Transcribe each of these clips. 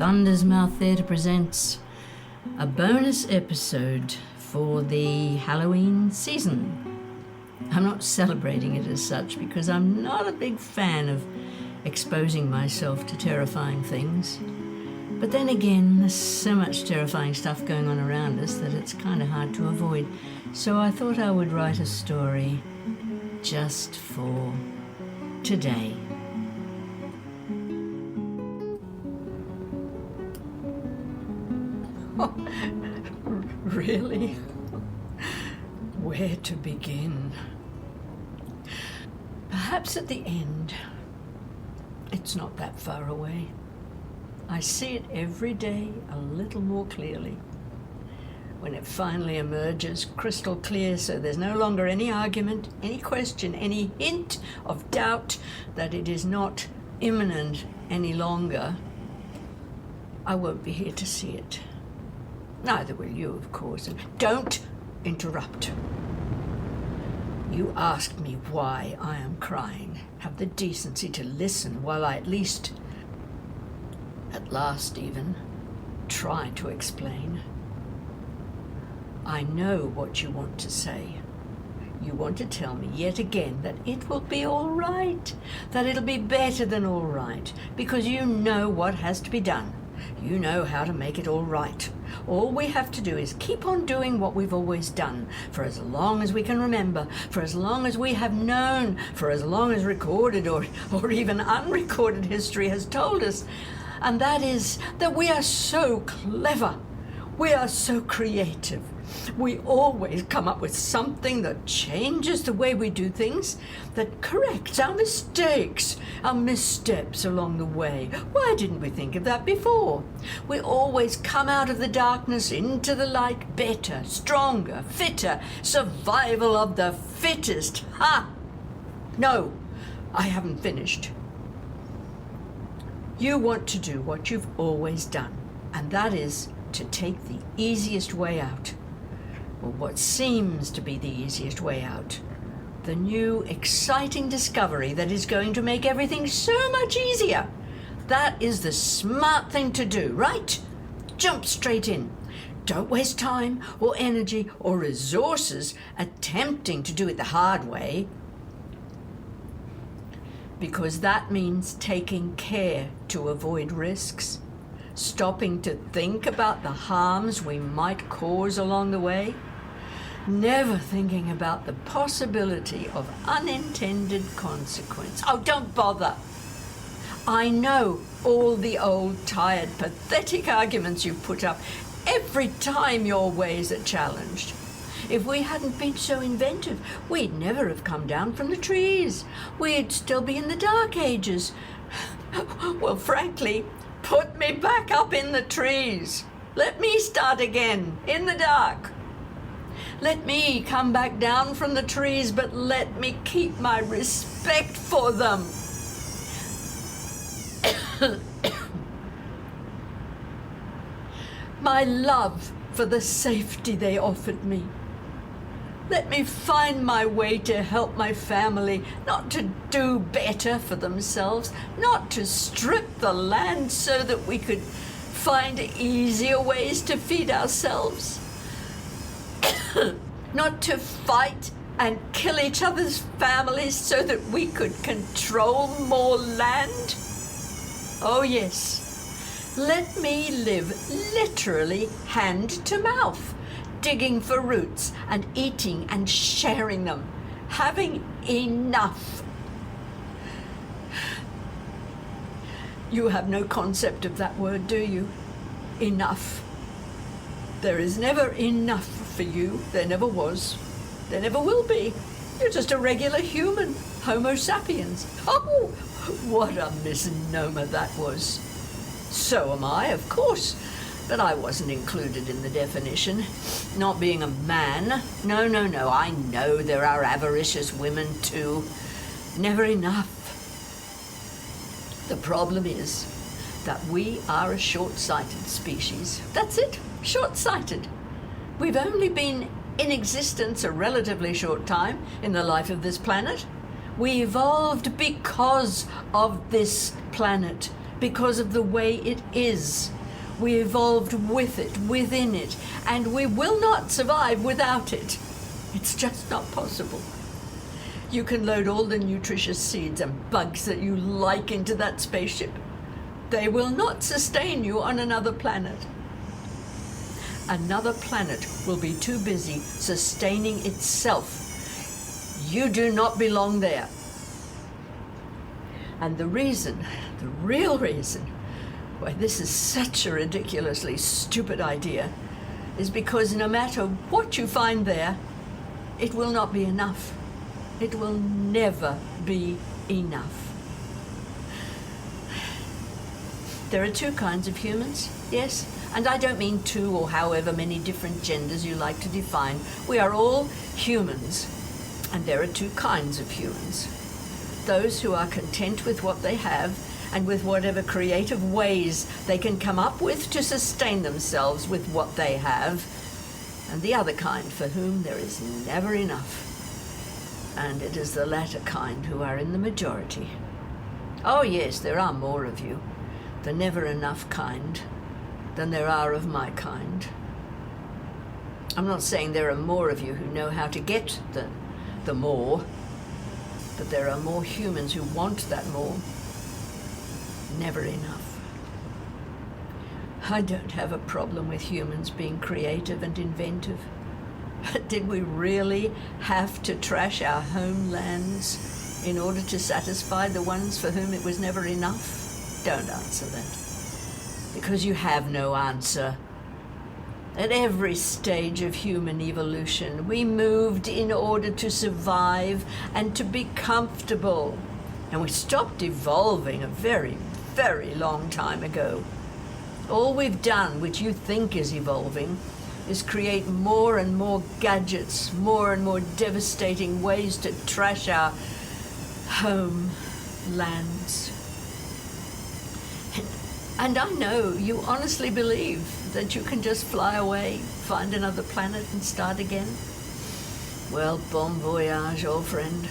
Thunder's Mouth Theatre presents a bonus episode for the Halloween season. I'm not celebrating it as such because I'm not a big fan of exposing myself to terrifying things. But then again, there's so much terrifying stuff going on around us that it's kind of hard to avoid. So I thought I would write a story just for today. Oh, really? Where to begin? Perhaps at the end. It's not that far away. I see it every day a little more clearly. When it finally emerges crystal clear, so there's no longer any argument, any question, any hint of doubt that it is not imminent any longer, I won't be here to see it. Neither will you, of course. And don't interrupt. You asked me why I am crying. Have the decency to listen while I at last even, try to explain. I know what you want to say. You want to tell me yet again that it will be all right, that it'll be better than all right, because you know what has to be done. You know how to make it all right. All we have to do is keep on doing what we've always done, for as long as we can remember, for as long as we have known, for as long as recorded or even unrecorded history has told us. And that is that we are so clever. We are so creative. We always come up with something that changes the way we do things, that corrects our mistakes, our missteps along the way. Why didn't we think of that before? We always come out of the darkness into the light better, stronger, fitter. Survival of the fittest. Ha! No, I haven't finished. You want to do what you've always done, and that is to take the easiest way out. Or what seems to be the easiest way out. The new, exciting discovery that is going to make everything so much easier. That is the smart thing to do, right? Jump straight in. Don't waste time or energy or resources attempting to do it the hard way, because that means taking care to avoid risks, stopping to think about the harms we might cause along the way, never thinking about the possibility of unintended consequence. Oh, don't bother. I know all the old, tired, pathetic arguments you put up every time your ways are challenged. If we hadn't been so inventive, we'd never have come down from the trees. We'd still be in the Dark Ages. Well, frankly, put me back up in the trees. Let me start again, in the dark. Let me come back down from the trees, but let me keep my respect for them. My love for the safety they offered me. Let me find my way to help my family, not to do better for themselves, not to strip the land so that we could find easier ways to feed ourselves, not to fight and kill each other's families so that we could control more land. Oh yes, let me live literally hand to mouth, digging for roots and eating and sharing them, having enough. You have no concept of that word, do you? Enough. There is never enough for you. There never was. There never will be. You're just a regular human, Homo sapiens. Oh, what a misnomer that was. So am I, of course. But I wasn't included in the definition. Not being a man. No. I know there are avaricious women too. Never enough. The problem is that we are a short-sighted species. That's it, short-sighted. We've only been in existence a relatively short time in the life of this planet. We evolved because of this planet, because of the way it is. We evolved with it, within it, and we will not survive without it. It's just not possible. You can load all the nutritious seeds and bugs that you like into that spaceship. They will not sustain you on another planet. Another planet will be too busy sustaining itself. You do not belong there. And the real reason why this is such a ridiculously stupid idea is because no matter what you find there, it will not be enough. It will never be enough. There are two kinds of humans, yes, and I don't mean two or however many different genders you like to define. We are all humans, and there are two kinds of humans. Those who are content with what they have and with whatever creative ways they can come up with to sustain themselves with what they have, and the other kind for whom there is never enough. And it is the latter kind who are in the majority. Oh yes, there are more of you, the never enough kind, than there are of my kind. I'm not saying there are more of you who know how to get the more, but there are more humans who want that more. Never enough. I don't have a problem with humans being creative and inventive. But did we really have to trash our homelands in order to satisfy the ones for whom it was never enough? Don't answer that, because you have no answer. At every stage of human evolution, we moved in order to survive and to be comfortable. And we stopped evolving a very, very long time ago. All we've done, which you think is evolving, is create more and more gadgets, more and more devastating ways to trash our homelands. And I know you honestly believe that you can just fly away, find another planet and start again. Well, bon voyage, old friend.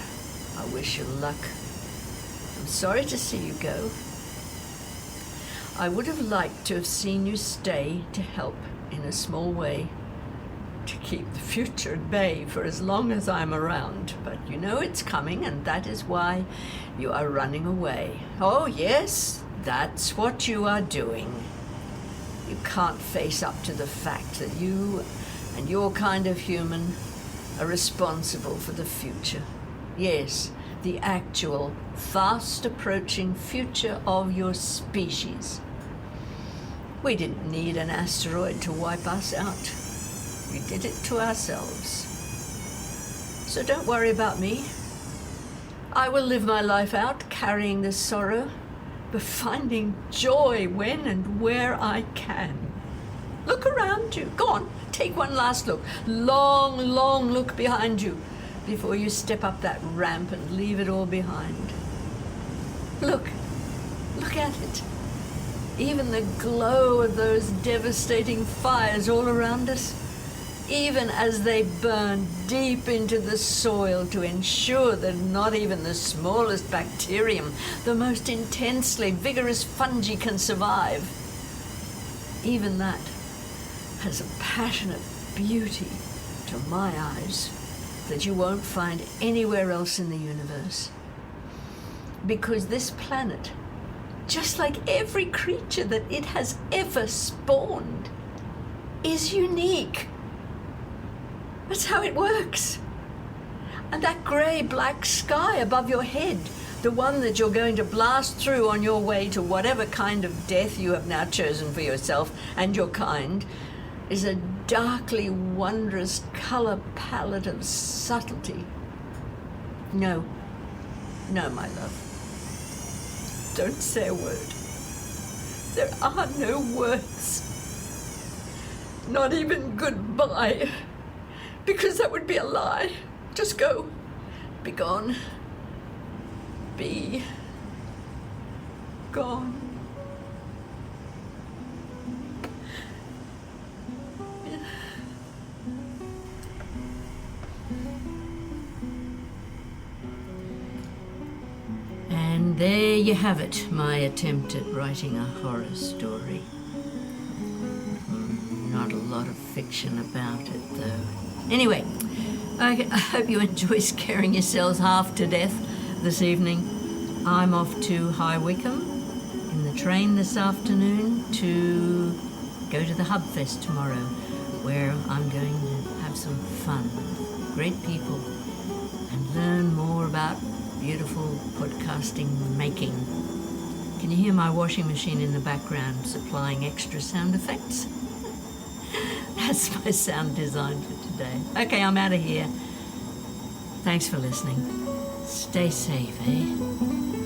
I wish you luck. I'm sorry to see you go. I would have liked to have seen you stay to help in a small way, to keep the future at bay for as long as I'm around. But you know it's coming, and that is why you are running away. Oh yes, that's what you are doing. You can't face up to the fact that you and your kind of human are responsible for the future. Yes, the actual, fast-approaching future of your species. We didn't need an asteroid to wipe us out. We did it to ourselves. So don't worry about me. I will live my life out carrying this sorrow, but finding joy when and where I can. Look around you. Go on, take one last look. Long, long look behind you before you step up that ramp and leave it all behind. Look at it. Even the glow of those devastating fires all around us, even as they burn deep into the soil to ensure that not even the smallest bacterium, the most intensely vigorous fungi can survive. Even that has a passionate beauty to my eyes that you won't find anywhere else in the universe. Because this planet, just like every creature that it has ever spawned, is unique. That's how it works. And that grey-black sky above your head, the one that you're going to blast through on your way to whatever kind of death you have now chosen for yourself and your kind, is a darkly wondrous colour palette of subtlety. No, my love. Don't say a word. There are no words. Not even goodbye. Because that would be a lie. Just go. Be gone. Be gone. And And there you have it, my attempt at writing a horror story. Not a lot of fiction about it, though. Anyway, I hope you enjoy scaring yourselves half to death this evening. I'm off to High Wycombe in the train this afternoon to go to the Hubfest tomorrow, where I'm going to have some fun with great people and learn more about beautiful podcasting making. Can you hear my washing machine in the background supplying extra sound effects? That's my sound design for today. Okay, I'm out of here. Thanks for listening. Stay safe, eh?